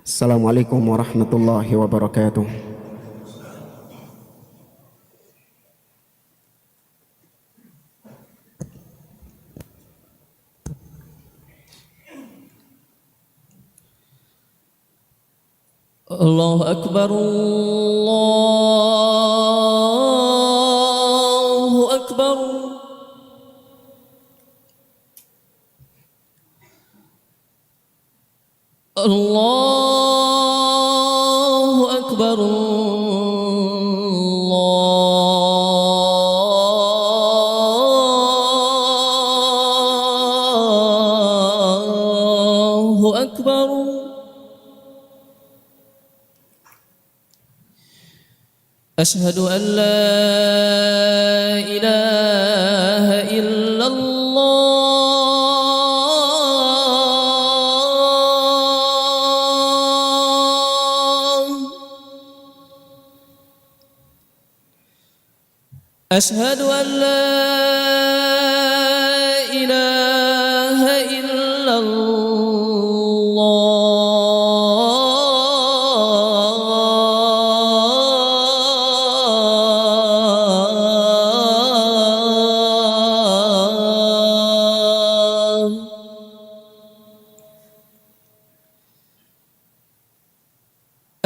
Assalamualaikum warahmatullahi wabarakatuh. Allahu Akbar, Allahu Akbar. Allahu Akbar, Allahu Akbar. أشهد أن لا إله إلا الله. أشهد أن لا إله إلا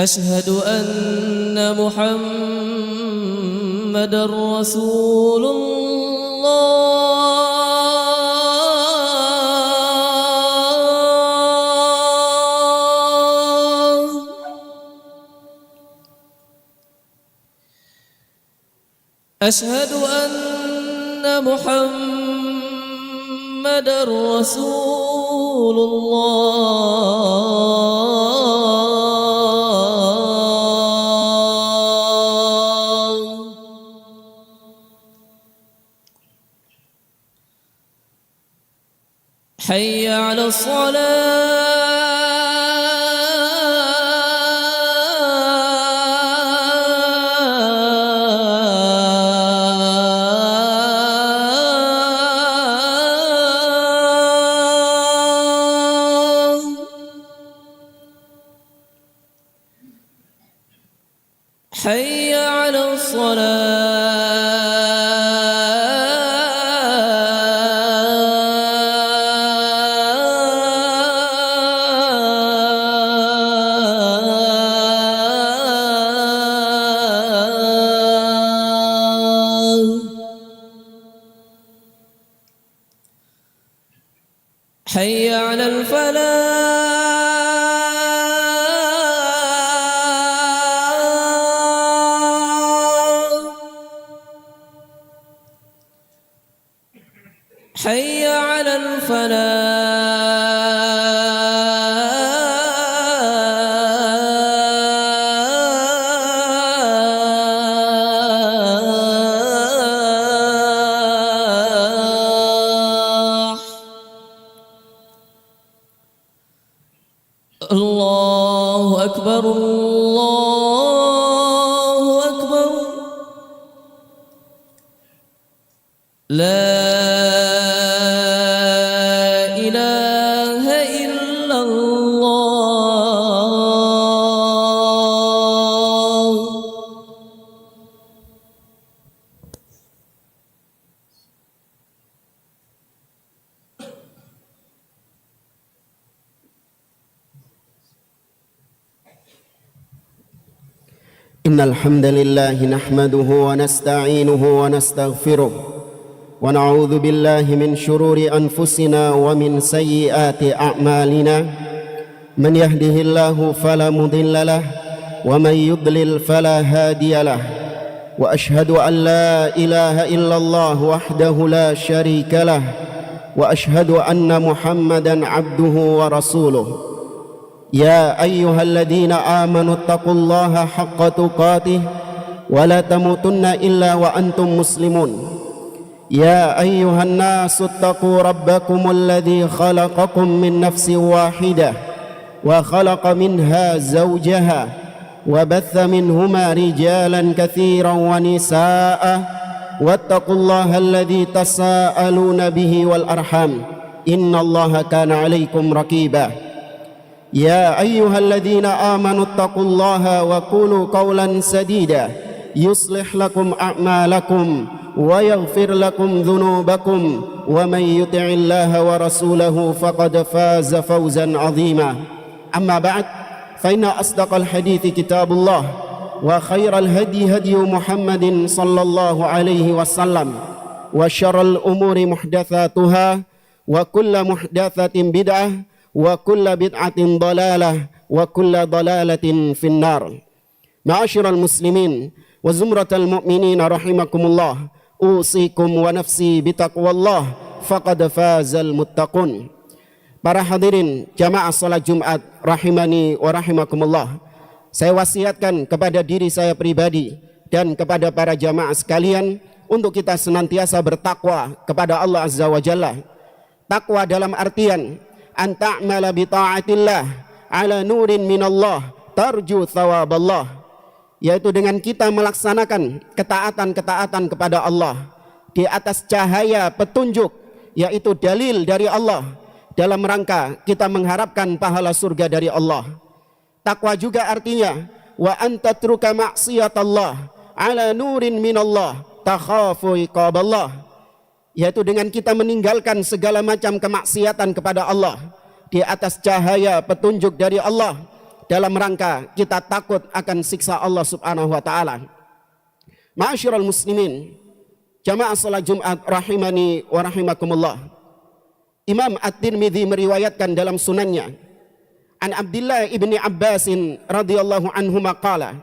أشهد أن محمد رسول الله. أشهد أن محمد رسول الله. حي على الصلاة. حي على الصلاة. حي على الفلاح. حي على الفلاح. الله أكبر، الله أكبر. لا إله إلا الله. إن الحمد لله نحمده ونستعينه ونستغفره ونعوذ بالله من شرور أنفسنا ومن سيئات أعمالنا. من يهده الله فلا مضل له ومن يضلل فلا هادي له. وأشهد أن لا إله إلا الله وحده لا شريك له وأشهد أن محمدا عبده ورسوله. يا أيها الذين آمنوا اتقوا الله حق تقاته ولا تموتن إلا وأنتم مسلمون. يا أيها الناس اتقوا ربكم الذي خلقكم من نفس واحدة وخلق منها زوجها وبث منهما رجالا كثيرا ونساء واتقوا الله الذي تساءلون به والأرحام إن الله كان عليكم رقيبا. يا أيها الذين آمنوا اتقوا الله وقولوا قولا سديدا يصلح لكم أعمالكم ويغفر لكم ذنوبكم ومن يطع الله ورسوله فقد فاز فوزا عظيما. أما بعد فإن أصدق الحديث كتاب الله وخير الهدي هدي محمد صلى الله عليه وسلم وشر الأمور محدثاتها وكل محدثة بدعة وكل بدعة ضلالة وكل ضلالة في النار. معاشر المسلمين وزمرة المؤمنين رحمكم الله، أوصيكم ونفسي بتقوى الله فقد فاز المتقون. Para hadirin jamaah salat Jumat rahimani wa rahimakumullah, saya wasiatkan kepada diri saya pribadi dan kepada para jamaah sekalian untuk kita senantiasa bertakwa kepada Allah Azza wa Jalla. Takwa dalam artian an ta'mala bi ta'atillah ala nurin minallah tarju thawaballah, yaitu dengan kita melaksanakan ketaatan-ketaatan kepada Allah di atas cahaya petunjuk, yaitu dalil dari Allah, dalam rangka kita mengharapkan pahala surga dari Allah. Takwa juga artinya wa anta truka maksiatallah ala nurin minallah takhafu iqaballah, yaitu dengan kita meninggalkan segala macam kemaksiatan kepada Allah di atas cahaya petunjuk dari Allah, dalam rangka kita takut akan siksa Allah Subhanahu wa taala. Ma'asyiral muslimin, jamaah salat Jumat rahimani wa rahimakumullah. Imam At-Tirmidzi meriwayatkan dalam sunannya an Abdullah ibni Abbas radhiyallahu anhuma qala,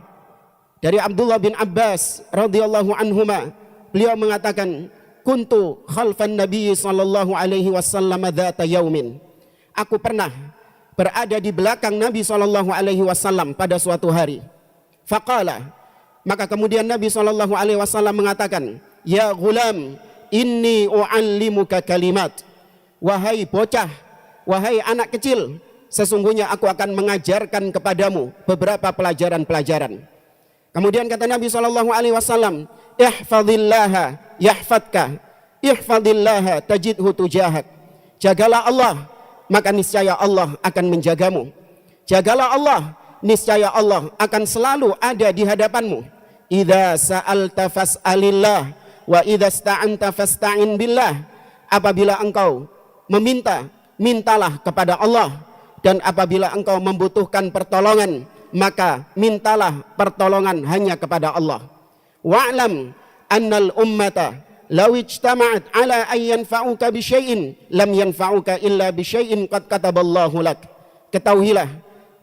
dari Abdullah bin Abbas radhiyallahu anhuma, beliau mengatakan, kuntu khalfan Nabi sallallahu alaihi wasallam dzata yaumin, aku pernah berada di belakang Nabi sallallahu alaihi wasallam pada suatu hari. Faqala, maka kemudian Nabi sallallahu alaihi wasallam mengatakan, ya ghulam inni uallimuka kalimat, wahai bocah, wahai anak kecil, sesungguhnya aku akan mengajarkan kepadamu beberapa pelajaran-pelajaran. Kemudian kata Nabi SAW, ihfazillaha yahfadka, ihfazillaha tajidhu tujahak. Jagalah Allah, maka niscaya Allah akan menjagamu. Jagalah Allah, niscaya Allah akan selalu ada di hadapanmu. Idza sa'alta fas'alillah wa idza sta'anta fasta'in billah. Apabila engkau meminta, mintalah kepada Allah, dan apabila engkau membutuhkan pertolongan, maka mintalah pertolongan hanya kepada Allah. Wa'lam annal ummata law ijtama'at ala an yanfa'uka bi syai'in lam yanfa'uka illa bi syai'in qad kataballahu lak. Ketahuilah,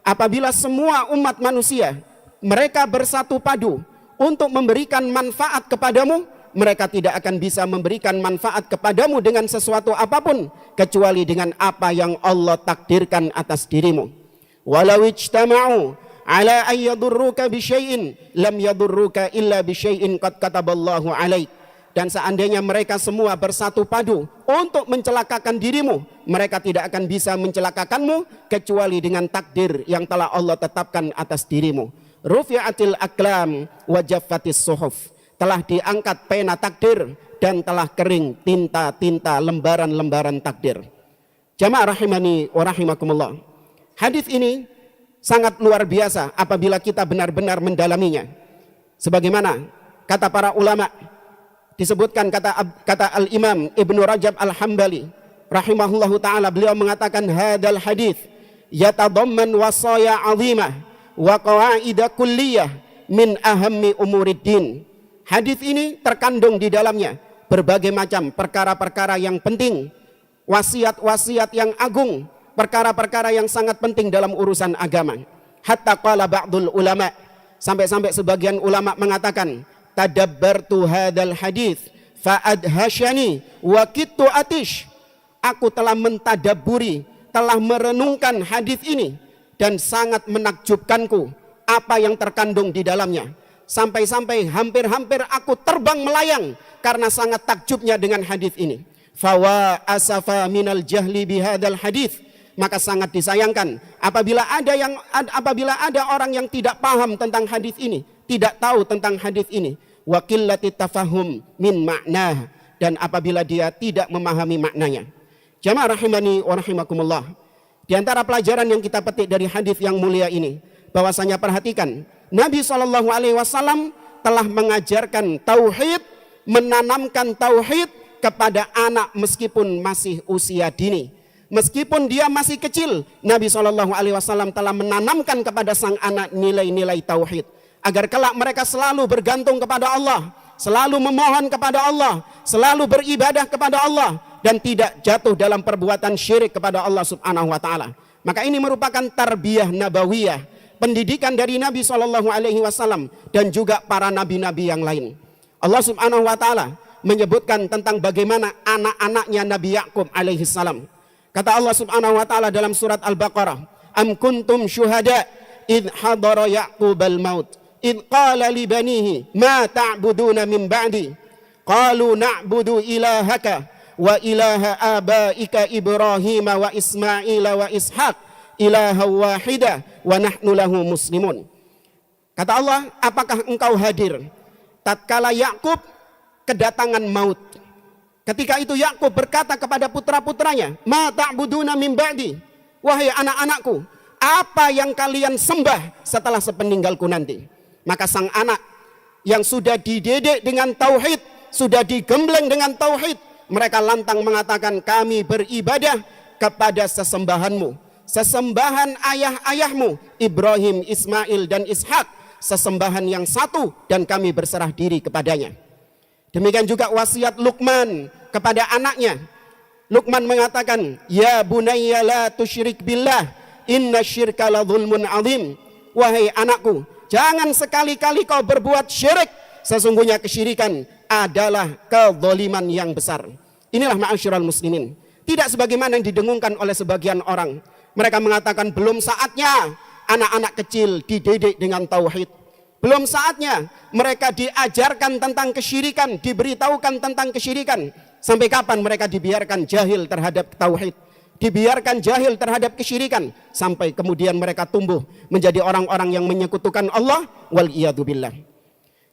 apabila semua umat manusia mereka bersatu padu untuk memberikan manfaat kepadamu, mereka tidak akan bisa memberikan manfaat kepadamu dengan sesuatu apapun kecuali dengan apa yang Allah takdirkan atas dirimu. Walau ijtama'u ala an yadurruka bi syai'in lam yadurruka illa bi syai'in qad kataballahu alaik. Dan seandainya mereka semua bersatu padu untuk mencelakakan dirimu, mereka tidak akan bisa mencelakakanmu kecuali dengan takdir yang telah Allah tetapkan atas dirimu. Rufi'atil aqlam wa jaffatis suhuf. Telah diangkat pena takdir dan telah kering tinta-tinta lembaran-lembaran takdir. Jamaah rahimani wa rahimakumullah. Hadis ini sangat luar biasa apabila kita benar-benar mendalaminya. Sebagaimana kata para ulama, disebutkan kata Al-Imam Ibnu Rajab Al-Hambali rahimahullahu ta'ala, beliau mengatakan hadal hadis yatadamman wasaya azimah wa qawaida kulliyah min ahammi umuriddin. Hadis ini terkandung di dalamnya berbagai macam perkara-perkara yang penting, wasiat-wasiat yang agung, perkara-perkara yang sangat penting dalam urusan agama. Hatta qala ba'dul ulama, sampai-sampai sebagian ulama mengatakan, tadabbartu hadzal hadis fa adhashani wa kittu atish. Aku telah mentadabburi, telah merenungkan hadis ini dan sangat menakjubkanku apa yang terkandung di dalamnya. Sampai-sampai hampir-hampir aku terbang melayang karena sangat takjubnya dengan hadis ini. Fawa asafa minal jahli bihadzal hadis. Maka sangat disayangkan apabila ada orang yang tidak paham tentang hadis ini, tidak tahu tentang hadis ini. Wa qillati tafahum min makna, dan apabila dia tidak memahami maknanya. Jamaah rahimani wa rahimakumullah. Di antara pelajaran yang kita petik dari hadis yang mulia ini, bahwasanya perhatikan, Nabi SAW telah mengajarkan tauhid, menanamkan tauhid kepada anak meskipun masih usia dini. Meskipun dia masih kecil, Nabi SAW telah menanamkan kepada sang anak nilai-nilai tauhid, agar kelak mereka selalu bergantung kepada Allah, selalu memohon kepada Allah, selalu beribadah kepada Allah, dan tidak jatuh dalam perbuatan syirik kepada Allah Subhanahu wa taala. Maka ini merupakan tarbiyah nabawiyah, pendidikan dari Nabi SAW dan juga para nabi-nabi yang lain. Allah Subhanahu wa taala menyebutkan tentang bagaimana anak-anaknya Nabi Yakub alaihi salam. Kata Allah Subhanahu wa taala dalam surat Al-Baqarah, "Am kuntum syuhada id hadara Yaqubal maut id qala li banihi ma ta'buduna min ba'di qalu na'budu ilahaka wa ilaha abaika Ibrahim wa Ismail wa Ishaq ilaha wahida wa nahnu lahu muslimun." Kata Allah, apakah engkau hadir tatkala Yakub kedatangan maut? Ketika itu Yakub berkata kepada putra-putranya, "Ma ta'buduna min ba'di?" Wahai anak-anakku, apa yang kalian sembah setelah sepeninggalku nanti? Maka sang anak yang sudah dididik dengan tauhid, sudah digembleng dengan tauhid, mereka lantang mengatakan, "Kami beribadah kepada sesembahanmu, sesembahan ayah-ayahmu Ibrahim, Ismail dan Ishak, sesembahan yang satu, dan kami berserah diri kepadanya." Demikian juga wasiat Luqman kepada anaknya. Luqman mengatakan, "Ya bunayya la tusyrik billah, inna syirka la zulmun azim." Wahai anakku, jangan sekali-kali kau berbuat syirik, sesungguhnya kesyirikan adalah kezaliman yang besar. Inilah ma'asyiral muslimin, tidak sebagaimana yang didengungkan oleh sebagian orang. Mereka mengatakan belum saatnya anak-anak kecil dididik dengan tauhid. Belum saatnya mereka diajarkan tentang kesyirikan, diberitahukan tentang kesyirikan. Sampai kapan mereka dibiarkan jahil terhadap tauhid, dibiarkan jahil terhadap kesyirikan, sampai kemudian mereka tumbuh menjadi orang-orang yang menyekutukan Allah, wal iyadu billah.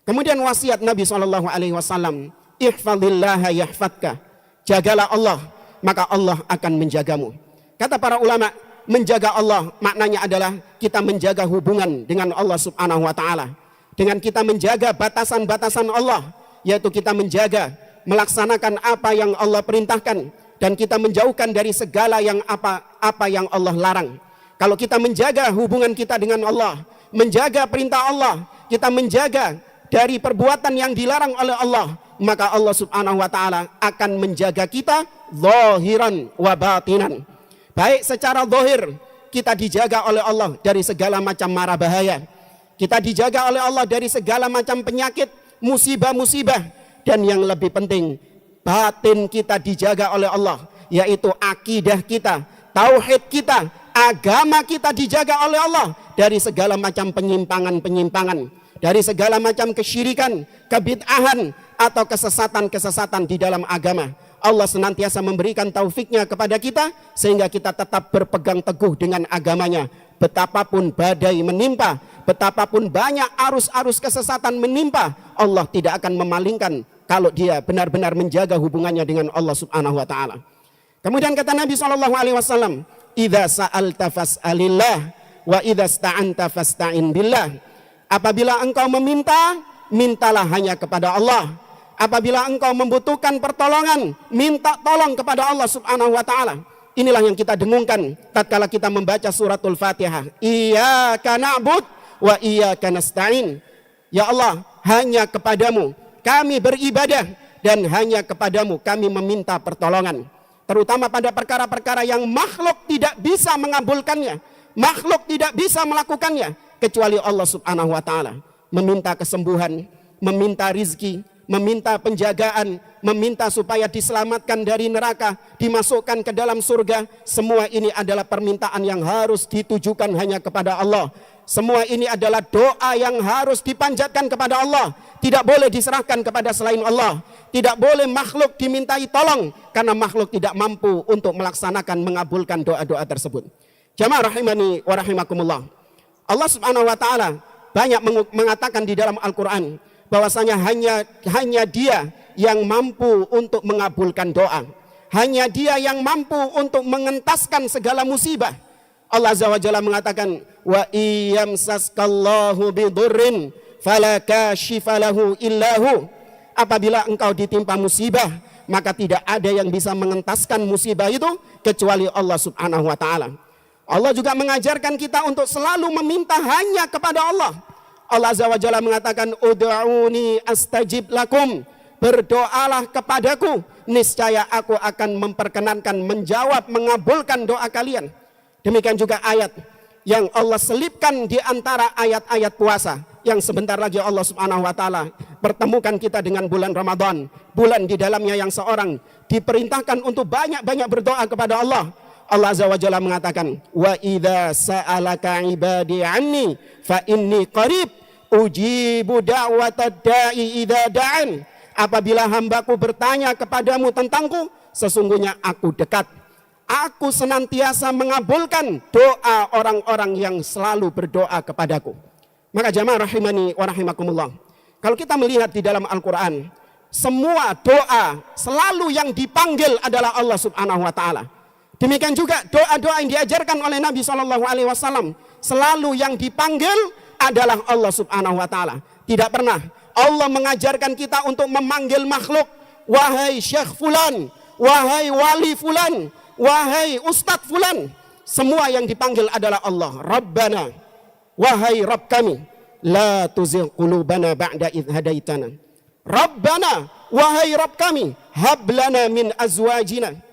Kemudian wasiat Nabi SAW, "Ihfadillah yahfadka." Jagalah Allah, maka Allah akan menjagamu. Kata para ulama, menjaga Allah maknanya adalah kita menjaga hubungan dengan Allah Subhanahu wa taala. Dengan kita menjaga batasan-batasan Allah, yaitu kita menjaga melaksanakan apa yang Allah perintahkan, dan kita menjauhkan dari segala yang apa yang Allah larang. Kalau kita menjaga hubungan kita dengan Allah, menjaga perintah Allah, kita menjaga dari perbuatan yang dilarang oleh Allah, maka Allah Subhanahu wa taala akan menjaga kita zahiran wa batinan. Baik secara zahir, kita dijaga oleh Allah dari segala macam mara bahaya. Kita dijaga oleh Allah dari segala macam penyakit, musibah-musibah. Dan yang lebih penting, batin kita dijaga oleh Allah, yaitu akidah kita, tauhid kita, agama kita dijaga oleh Allah dari segala macam penyimpangan-penyimpangan, dari segala macam kesyirikan, kebid'ahan, atau kesesatan-kesesatan di dalam agama. Allah senantiasa memberikan taufiknya kepada kita sehingga kita tetap berpegang teguh dengan agamanya. Betapapun badai menimpa, betapapun banyak arus-arus kesesatan menimpa, Allah tidak akan memalingkan kalau dia benar-benar menjaga hubungannya dengan Allah Subhanahu wa taala. Kemudian kata Nabi SAW, "Idza sa'alta fas'alillah wa idza sta'anta fasta'in billah." Apabila engkau meminta, mintalah hanya kepada Allah. Apabila engkau membutuhkan pertolongan, minta tolong kepada Allah Subhanahu wa taala. Inilah yang kita dengungkan tatkala kita membaca suratul Fatihah. Iyyaka na'bud wa iyyaka nasta'in. Ya Allah, hanya kepadamu kami beribadah dan hanya kepadamu kami meminta pertolongan. Terutama pada perkara-perkara yang makhluk tidak bisa mengabulkannya, makhluk tidak bisa melakukannya kecuali Allah Subhanahu wa taala. Meminta kesembuhan, meminta rizki, meminta penjagaan, meminta supaya diselamatkan dari neraka, dimasukkan ke dalam surga. Semua ini adalah permintaan yang harus ditujukan hanya kepada Allah. Semua ini adalah doa yang harus dipanjatkan kepada Allah. Tidak boleh diserahkan kepada selain Allah. Tidak boleh makhluk dimintai tolong, karena makhluk tidak mampu untuk melaksanakan, mengabulkan doa-doa tersebut. Jamaah rahimani wa rahimakumullah. Allah Subhanahu wa taala banyak mengatakan di dalam Al-Qur'an bahwasanya hanya Dia yang mampu untuk mengabulkan doa. Hanya Dia yang mampu untuk mengentaskan segala musibah. Allah Azza wa Jalla mengatakan, wa iyamsaskallahu bidurrin fala kashifa lahu illahu. Apabila engkau ditimpa musibah, maka tidak ada yang bisa mengentaskan musibah itu kecuali Allah Subhanahu wa taala. Allah juga mengajarkan kita untuk selalu meminta hanya kepada Allah. Allah Azza wa Jalla mengatakan, ud'uni astajib lakum. Berdoalah kepadaku, niscaya aku akan memperkenankan, menjawab, mengabulkan doa kalian. Demikian juga ayat yang Allah selipkan di antara ayat-ayat puasa, yang sebentar lagi Allah Subhanahu wa taala pertemukan kita dengan bulan Ramadan, bulan di dalamnya yang seorang diperintahkan untuk banyak-banyak berdoa kepada Allah. Allah Azza wa Jalla mengatakan, wa idza sa'alaka ibadi anni fa inni qarib ujibu da'watad da'i idza da'an. Apabila hambaku bertanya kepadamu tentangku, sesungguhnya aku dekat. Aku senantiasa mengabulkan doa orang-orang yang selalu berdoa kepadaku. Maka jamaah rahimani wa rahimakumullah, kalau kita melihat di dalam Al-Quran, semua doa selalu yang dipanggil adalah Allah Subhanahu wa taala. Demikian juga doa-doa yang diajarkan oleh Nabi SAW, selalu yang dipanggil adalah Allah Subhanahu wa taala. Tidak pernah Allah mengajarkan kita untuk memanggil makhluk, wahai Syekh fulan, wahai wali fulan, wahai Ustadz fulan. Semua yang dipanggil adalah Allah. Rabbana, wahai Rabb kami, la tuzigh qulubana ba'da idh hadaitana. Rabbana, wahai Rabb kami, hab lana min azwajina.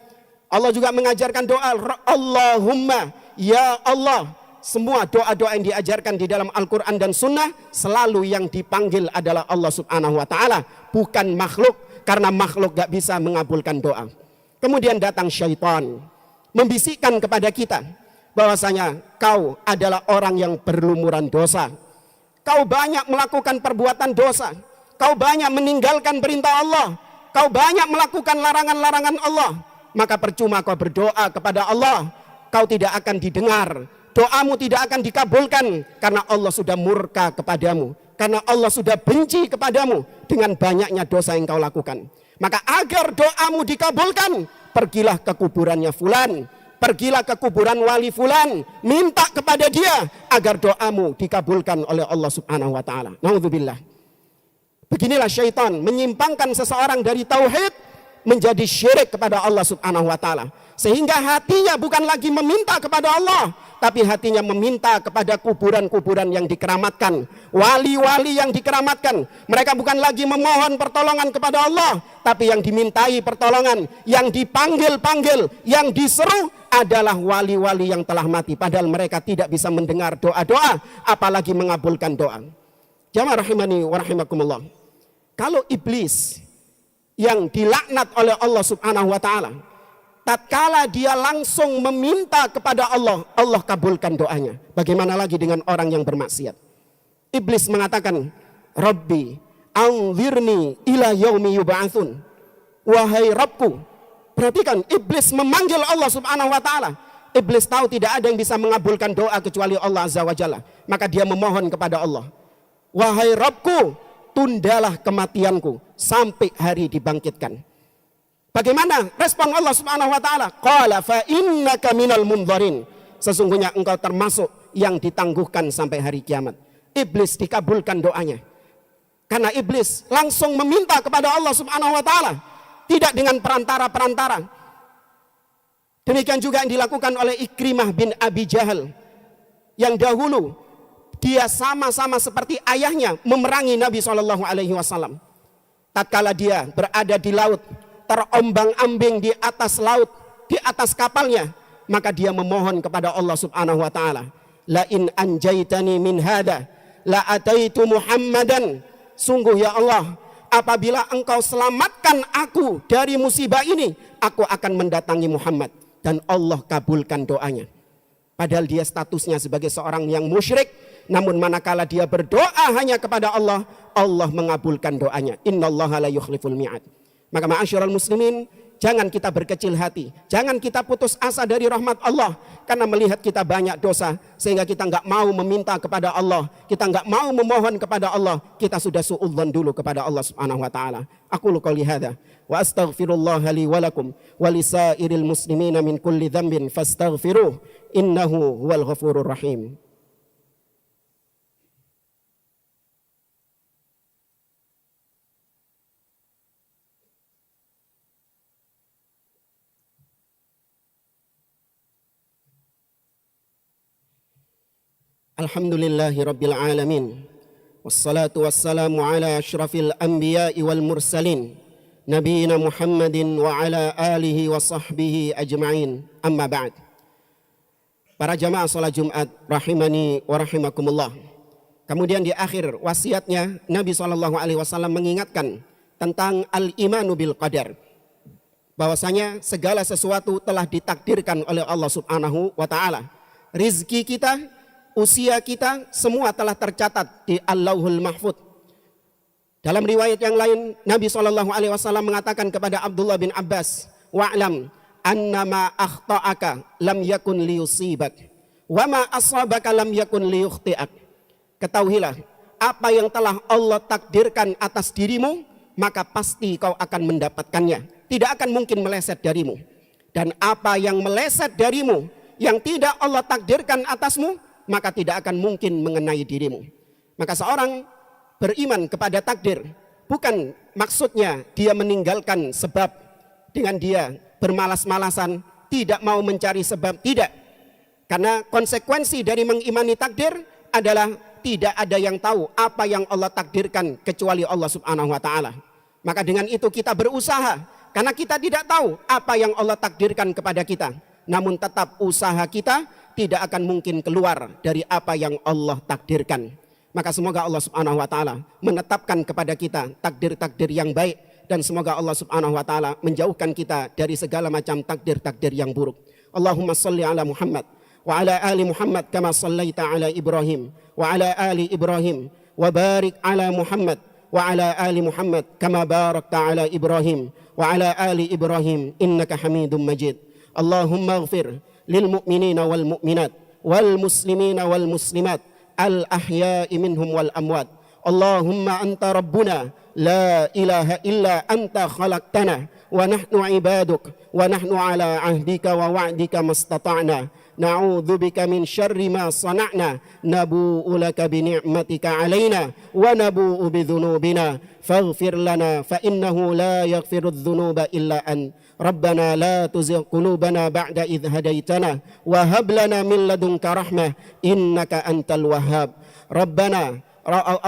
Allah juga mengajarkan doa Allahumma, ya Allah. Semua doa-doa yang diajarkan di dalam Al-Quran dan Sunnah, selalu yang dipanggil adalah Allah Subhanahu wa ta'ala, bukan makhluk, karena makhluk gak bisa mengabulkan doa. Kemudian datang syaitan membisikkan kepada kita bahwasanya kau adalah orang yang berlumuran dosa. Kau banyak melakukan perbuatan dosa. Kau banyak meninggalkan perintah Allah. Kau banyak melakukan larangan-larangan Allah. Maka percuma kau berdoa kepada Allah, kau tidak akan didengar. Doamu tidak akan dikabulkan karena Allah sudah murka kepadamu. Karena Allah sudah benci kepadamu dengan banyaknya dosa yang kau lakukan. Maka agar doamu dikabulkan, pergilah ke kuburannya fulan, pergilah ke kuburan wali fulan, minta kepada dia agar doamu dikabulkan oleh Allah Subhanahu wa taala. Naudzubillah. Beginilah syaitan menyimpangkan seseorang dari tauhid menjadi syirik kepada Allah Subhanahu wa taala, sehingga hatinya bukan lagi meminta kepada Allah, tapi hatinya meminta kepada kuburan-kuburan yang dikeramatkan, wali-wali yang dikeramatkan. Mereka bukan lagi memohon pertolongan kepada Allah, tapi yang dimintai pertolongan, yang dipanggil-panggil, yang diseru adalah wali-wali yang telah mati, padahal mereka tidak bisa mendengar doa-doa, apalagi mengabulkan doa. Jamaah rahimani wa rahimakumullah, kalau iblis yang dilaknat oleh Allah Subhanahu wa taala, tatkala dia langsung meminta kepada Allah, Allah kabulkan doanya. Bagaimana lagi dengan orang yang bermaksiat? Iblis mengatakan, Rabbi anzirni ila yaumi yub'atsun. Wahai Rabbku. Perhatikan, iblis memanggil Allah Subhanahu wa taala. Iblis tahu tidak ada yang bisa mengabulkan doa kecuali Allah Azza wa Jalla. Maka dia memohon kepada Allah, wahai Rabbku, tundalah kematianku sampai hari dibangkitkan. Bagaimana respon Allah Subhanahu wa taala? Qala fa innaka minal munzarin. Sesungguhnya engkau termasuk yang ditangguhkan sampai hari kiamat. Iblis dikabulkan doanya. Karena iblis langsung meminta kepada Allah Subhanahu wa taala, tidak dengan perantara-perantara. Demikian juga yang dilakukan oleh Ikrimah bin Abi Jahal, yang dahulu dia sama-sama seperti ayahnya memerangi Nabi SAW. Tatkala dia berada di laut, terombang-ambing di atas laut, di atas kapalnya, maka dia memohon kepada Allah Subhanahu wa taala, la in anjaitani min hada la ataitu Muhammadan. Sungguh ya Allah, apabila engkau selamatkan aku dari musibah ini, aku akan mendatangi Muhammad. Dan Allah kabulkan doanya. Padahal dia statusnya sebagai seorang yang musyrik, namun manakala dia berdoa hanya kepada Allah, Allah mengabulkan doanya. Innallaha la yukhliful mi'ad. Maka ma'asyiral muslimin Jangan kita berkecil hati, jangan kita putus asa dari rahmat Allah karena melihat kita banyak dosa sehingga kita nggak mau meminta kepada Allah, kita nggak mau memohon kepada Allah, kita sudah suudzon dulu kepada Allah Subhanahu wa taala. Aqulu qouli hadza wa astaghfirullah li wa lakum wa lisairil muslimina min kulli dzambin fastaghfiruh innahu huwal ghafurur rahim. Alhamdulillahi rabbil alamin. Wassalatu wassalamu ala asyrafil anbiya'i wal mursalin nabiyina Muhammadin wa ala alihi wa sahbihi ajma'in. Amma ba'd. Para jamaah salat Jumat rahimani wa rahimakumullah. Kemudian di akhir wasiatnya Nabi SAW mengingatkan tentang al-imanu bil qadar, bahwasanya segala sesuatu telah ditakdirkan oleh Allah Subhanahu wa taala. Rizki kita, usia kita, semua telah tercatat di Allahul Mahfud. Dalam riwayat yang lain, Nabi SAW mengatakan kepada Abdullah bin Abbas, wa'lam annama akhta'aka lam yakun liyusibak, wa ma asabaka lam yakun liyukhti'ak. Ketahuilah, apa yang telah Allah takdirkan atas dirimu, maka pasti kau akan mendapatkannya. Tidak akan mungkin meleset darimu. Dan apa yang meleset darimu, yang tidak Allah takdirkan atasmu, maka tidak akan mungkin mengenai dirimu. Maka seorang beriman kepada takdir bukan maksudnya dia meninggalkan sebab dengan dia bermalas-malasan, tidak mau mencari sebab, tidak. Karena konsekuensi dari mengimani takdir adalah tidak ada yang tahu apa yang Allah takdirkan kecuali Allah Subhanahu wa taala. Maka dengan itu kita berusaha, karena kita tidak tahu apa yang Allah takdirkan kepada kita. Namun tetap usaha kita tidak akan mungkin keluar dari apa yang Allah takdirkan. Maka semoga Allah Subhanahu wa taala menetapkan kepada kita takdir-takdir yang baik, dan semoga Allah Subhanahu wa taala menjauhkan kita dari segala macam takdir-takdir yang buruk. Allahumma shalli ala Muhammad wa ala ali Muhammad kama shallaita ala Ibrahim wa ala ali Ibrahim wa barik ala Muhammad wa ala ali Muhammad kama barakta ala Ibrahim wa ala ali Ibrahim innaka Hamidum Majid. Allahumma ighfir للمؤمنين والمؤمنات والمسلمين والمسلمات الأحياء منهم والأموات. اللهم أنت ربنا لا إله إلا أنت خلقتنا ونحن عبادك ونحن على عهدك ووعدك ما استطعنا نعوذ بك من شر ما صنعنا نبوء لك بنعمتك علينا ونبوء بذنوبنا فاغفر لنا فإنه لا يغفر الذنوب إلا أنت. ربنا لا تزغ قلوبنا بعد إذ هديتنا وهب لنا من لدنك رحمة إنك أنت الوهاب. ربنا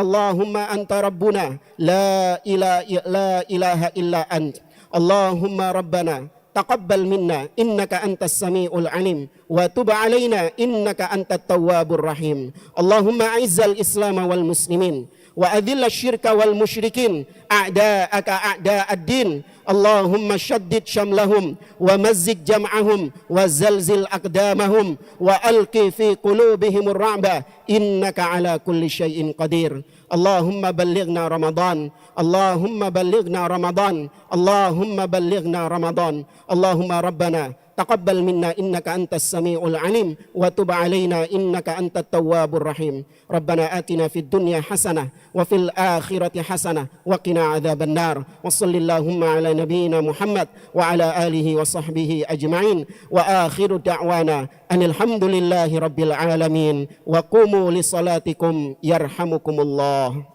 اللهم أنت ربنا لا إله إلا أنت. اللهم ربنا تقبل منا إنك أنت السميع العليم وتب علينا إنك أنت التواب الرحيم. اللهم أعز الإسلام والمسلمين وأذل الشرك والمشركين أعداءك أعداء الدين. اللهم شدد شملهم ومزق جمعهم وزلزل أقدامهم وألق في قلوبهم الرعب إنك على كل شيء قدير. اللهم بلغنا رمضان، اللهم بلغنا رمضان، اللهم بلغنا رمضان. اللهم ربنا تقبل منا إنك أنت السميع العليم وتب علينا إنك أنت التواب الرحيم. ربنا آتنا في الدنيا حسنة وفي الآخرة حسنة وقنا عذاب النار. وصل اللهم على نبينا محمد وعلى آله وصحبه أجمعين. وآخر دعوانا أن الحمد لله رب العالمين. وقوموا لصلاتكم يرحمكم الله.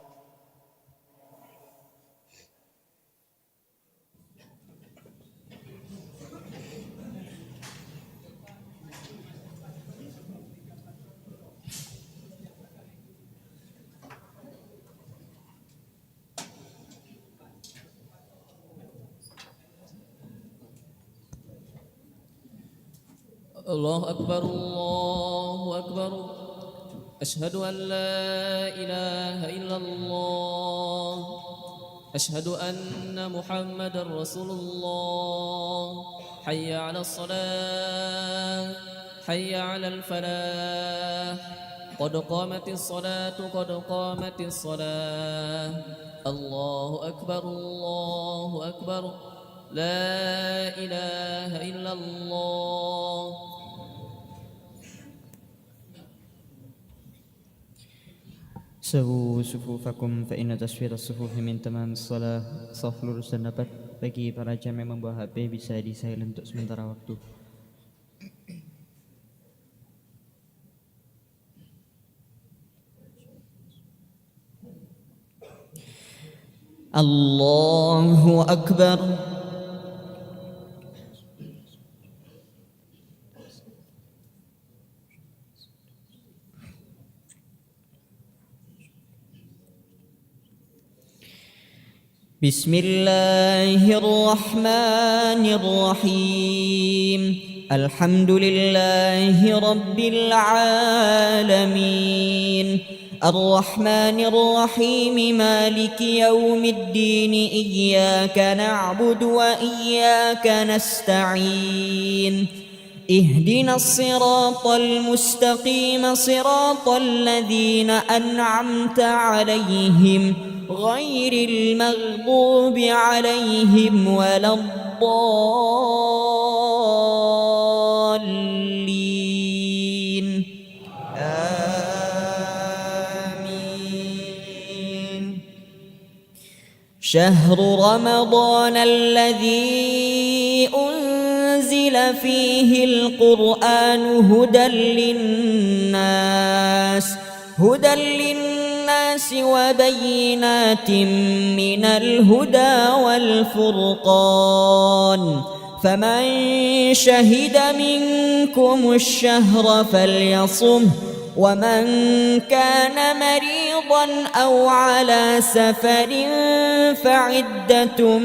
الله أكبر الله أكبر أشهد أن لا إله إلا الله أشهد أن محمد رسول الله حي على الصلاة حي على الفلاح قد قامت الصلاة قد قامت الصلاة الله أكبر الله أكبر لا إله إلا الله. Sawu sufufakum fa inna tasfir as-sufufi min tamam as-salah. Saf lurus dan dapat. Bagi para jamaah yang membawa HP bisa di silent untuk sementara waktu. Allahu Akbar. Bismillahirrahmanirrahim. Alhamdulillahi rabbil alamin. Ar-Rahmanir-Rahim. Maliki yaumiddin. Iyyaka na'budu wa iyyaka nasta'in. Ihdinas siratal mustaqim. Siratal ladzina an'amta 'alaihim ghairil maghdubi 'alaihim waladdallin. Amin. Syahrul Ramadan alladzi unzila fihi al-Qur'an hudan lin-nas وبينات من الهدى والفرقان فمن شهد منكم الشهر فليصمه ومن كان مريضا أو على سفر فعدة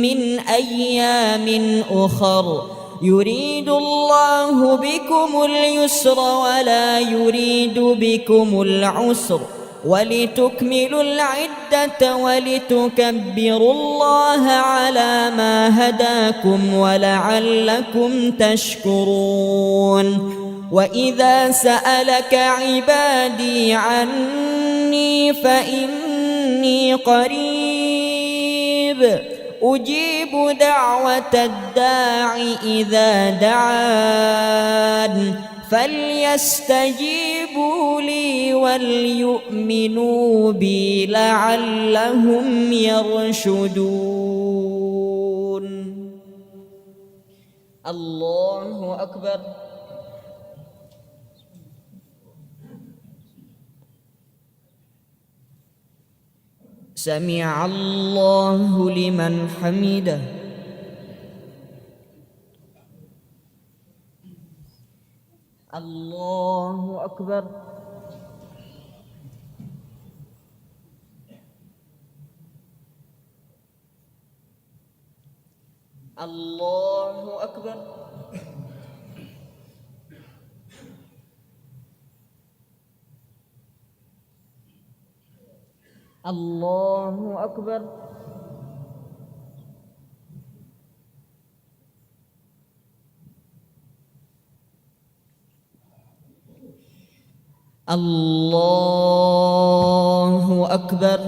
من أيام أخر يريد الله بكم اليسر ولا يريد بكم العسر ولتكملوا العدة ولتكبروا الله على ما هداكم ولعلكم تشكرون. وإذا سألك عبادي عني فإني قريب أجيب دعوة الداع إذا دعان فليستجيبوا لي وليؤمنوا بي لعلهم يرشدون. الله أكبر. سمع الله لمن حمده. الله أكبر. الله أكبر. الله أكبر. الله أكبر.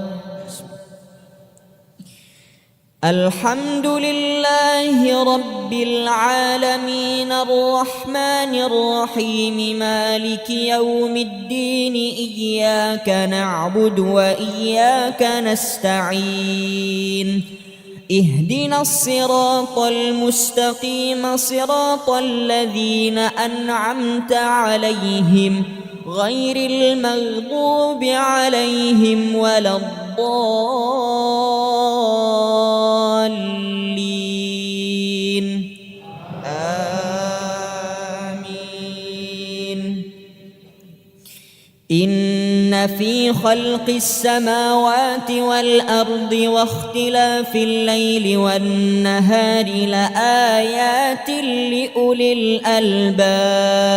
الحمد لله رب العالمين الرحمن الرحيم مالك يوم الدين إياك نعبد وإياك نستعين اهدنا الصراط المستقيم صراط الذين أنعمت عليهم غير المغضوب عليهم ولا الضالين. آمين. إن في خلق السماوات والأرض واختلاف الليل والنهار لآيات لأولي الألباب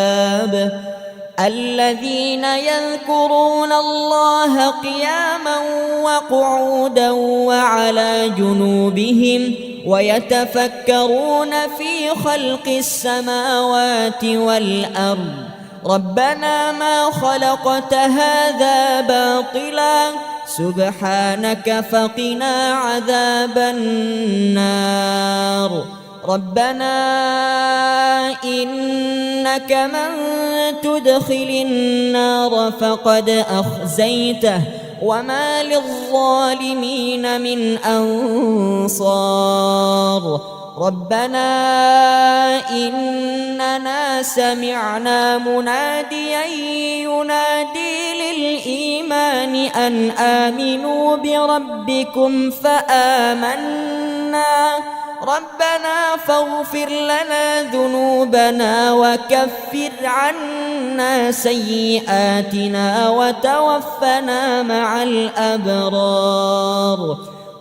الذين يذكرون الله قياما وقعودا وعلى جنوبهم ويتفكرون في خلق السماوات والأرض ربنا ما خلقت هذا باطلا سبحانك فقنا عذاب النار ربنا إنك من تدخل النار فقد أخزيته وما للظالمين من أنصار ربنا إننا سمعنا مناديا ينادي للإيمان أن آمنوا بربكم فآمنا ربنا فاغفر لنا ذنوبنا وكفر عنا سيئاتنا وتوفنا مع الأبرار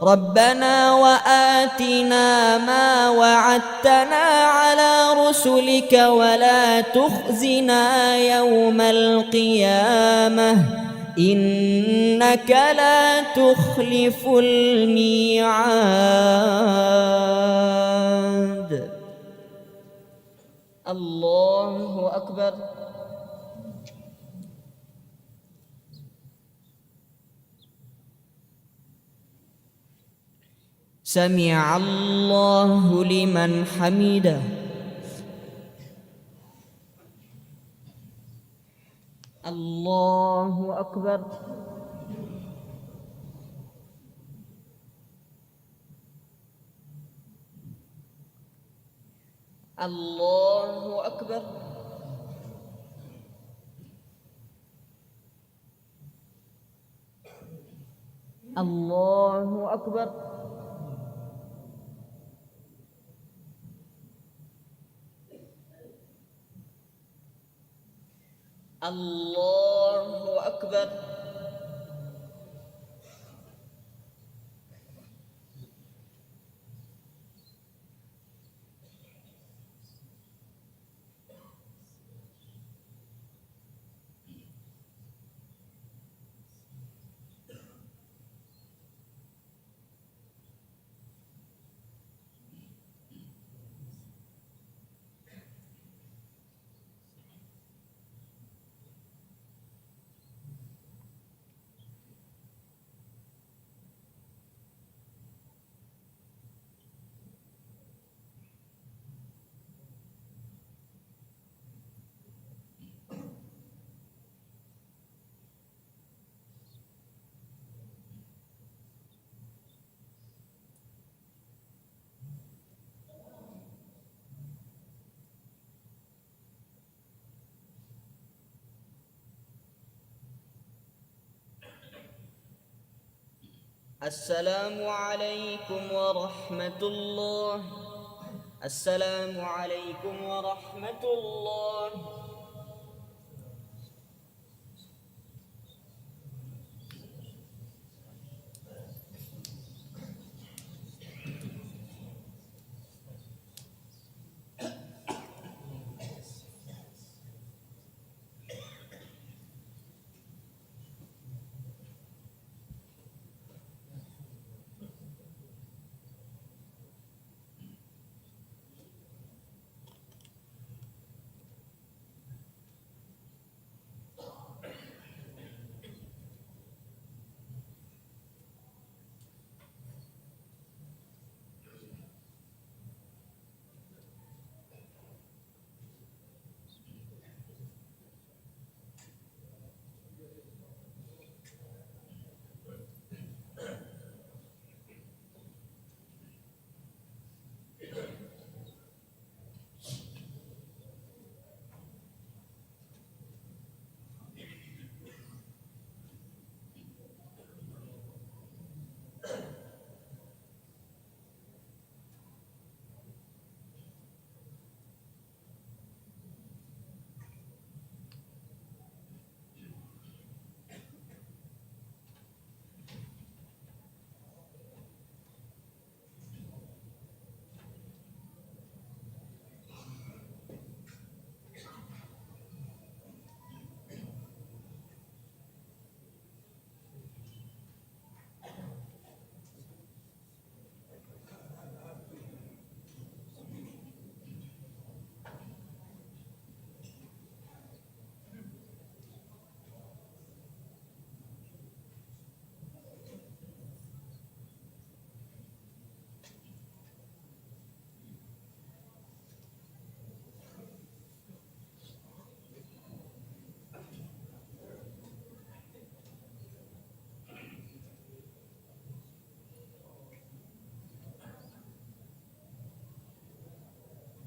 ربنا وآتنا ما وعدتنا على رسلك ولا تخزنا يوم القيامة إنك لا تخلف الميعاد. الله أكبر. سمع الله لمن حمده. الله أكبر. الله أكبر. الله أكبر. الله أكبر. السلام عليكم ورحمة الله. السلام عليكم ورحمة الله.